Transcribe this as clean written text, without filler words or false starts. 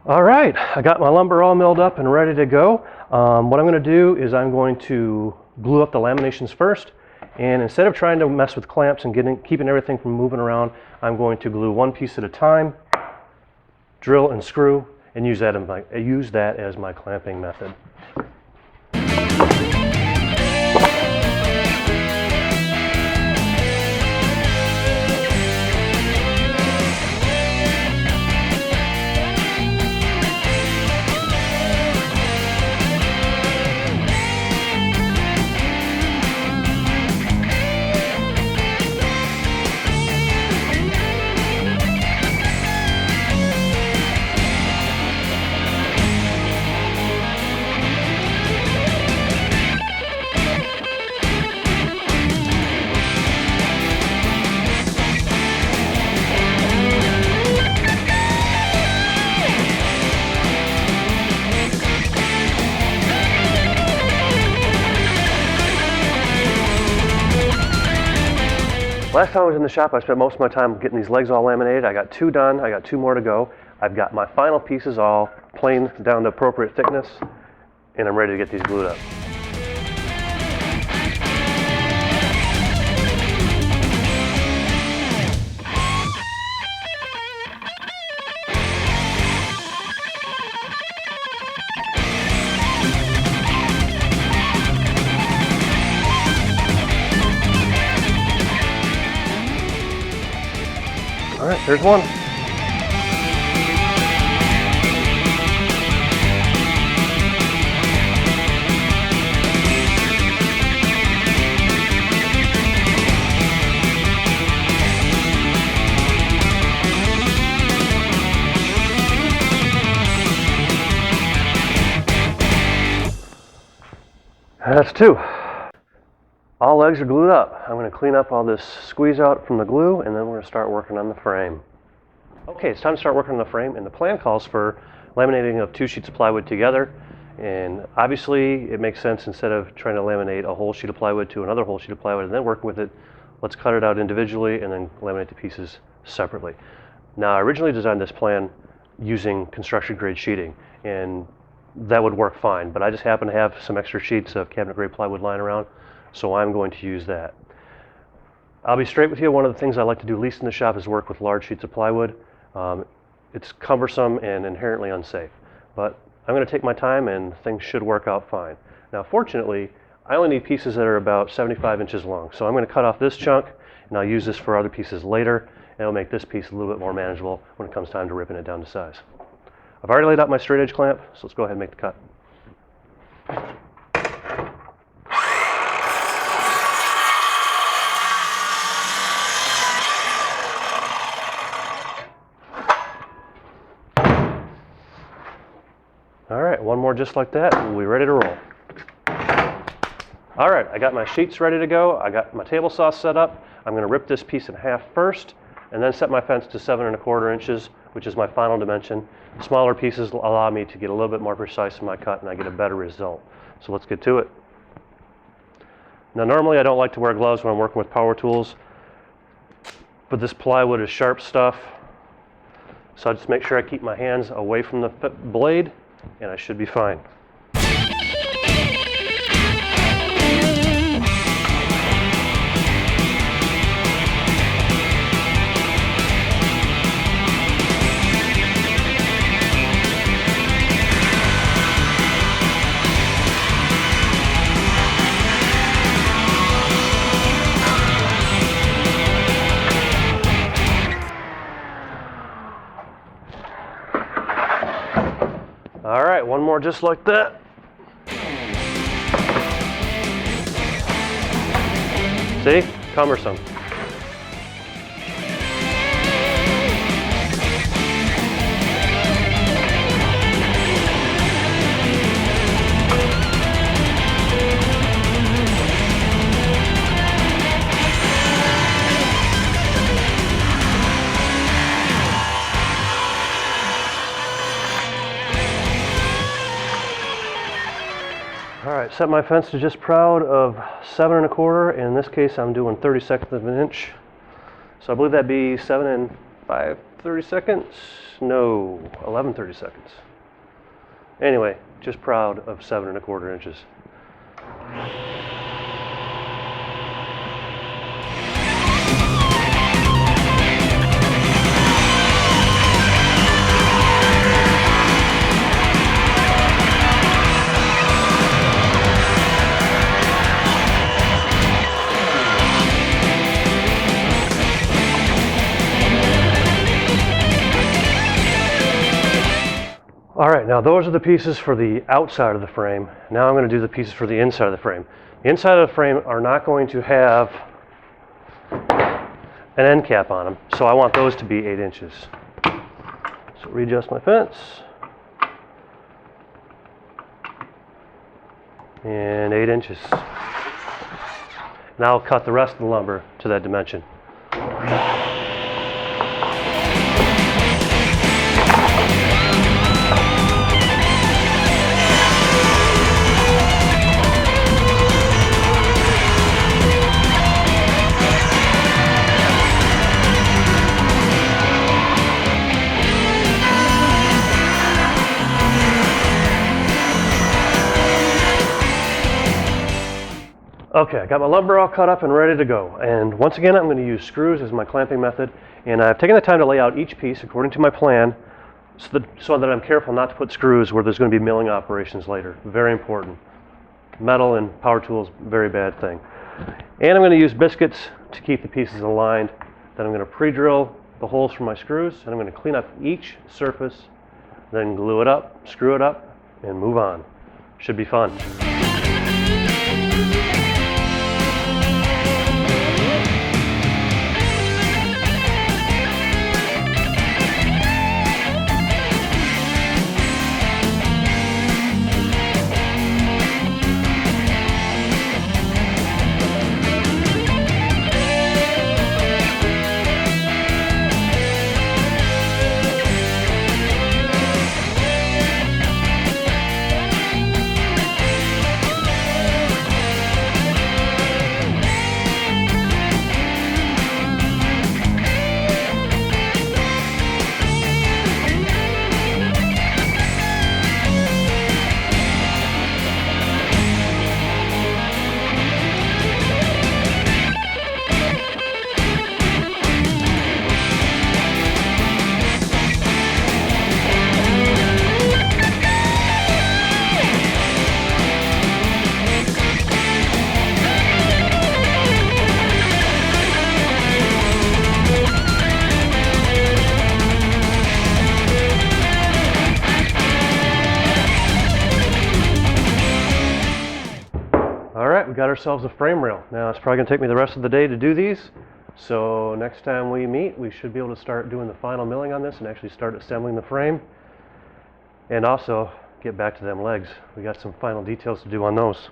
All right, I got my lumber all milled up and ready to go. What I'm going to do is I'm going to glue up the laminations first, and instead of trying to mess with clamps and keeping everything from moving around, I'm going to glue one piece at a time, drill and screw, and use that as my clamping method. Last time I was in the shop, I spent most of my time getting these legs all laminated. I got 2 done, I got 2 more to go. I've got my final pieces all planed down to appropriate thickness, and I'm ready to get these glued up. All right, there's one. That's 2. All legs are glued up. I'm going to clean up all this squeeze out from the glue, and then we're going to start working on the frame. Okay, it's time to start working on the frame, and the plan calls for laminating of 2 sheets of plywood together. And obviously it makes sense, instead of trying to laminate a whole sheet of plywood to another whole sheet of plywood and then work with it, let's cut it out individually and then laminate the pieces separately. Now, I originally designed this plan using construction grade sheeting, and that would work fine, but I just happen to have some extra sheets of cabinet grade plywood lying around, so I'm going to use that. I'll be straight with you. One of the things I like to do least in the shop is work with large sheets of plywood. It's cumbersome and inherently unsafe, but I'm going to take my time and things should work out fine. Now, fortunately, I only need pieces that are about 75 inches long, so I'm going to cut off this chunk, and I'll use this for other pieces later, and it'll make this piece a little bit more manageable when it comes time to ripping it down to size. I've already laid out my straight edge clamp, so let's go ahead and make the cut. All right, one more just like that, and we'll be ready to roll. All right, I got my sheets ready to go. I got my table saw set up. I'm going to rip this piece in half first, and then set my fence to 7 1/4 inches, which is my final dimension. Smaller pieces allow me to get a little bit more precise in my cut, and I get a better result. So let's get to it. Now, normally I don't like to wear gloves when I'm working with power tools, but this plywood is sharp stuff, so I just make sure I keep my hands away from the blade, and I should be fine. All right, one more just like that. See? Cumbersome. All right, set my fence to just proud of 7 1/4. In this case, I'm doing 32nds of an inch. So I believe that'd be 7 5:30 seconds? No, 11:30 seconds. Anyway, just proud of 7¼ inches. All right, now those are the pieces for the outside of the frame. Now I'm going to do the pieces for the inside of the frame. The inside of the frame are not going to have an end cap on them, so I want those to be 8 inches. So readjust my fence. And 8 inches. Now I'll cut the rest of the lumber to that dimension. Okay, I got my lumber all cut up and ready to go. And once again, I'm going to use screws as my clamping method. And I've taken the time to lay out each piece according to my plan so that I'm careful not to put screws where there's going to be milling operations later. Very important. Metal and power tools, very bad thing. And I'm going to use biscuits to keep the pieces aligned. Then I'm going to pre-drill the holes for my screws. And I'm going to clean up each surface, then glue it up, screw it up, and move on. Should be fun. We got ourselves a frame rail. Now it's probably going to take me the rest of the day to do these. So next time we meet, we should be able to start doing the final milling on this and actually start assembling the frame. And also get back to them legs. We got some final details to do on those.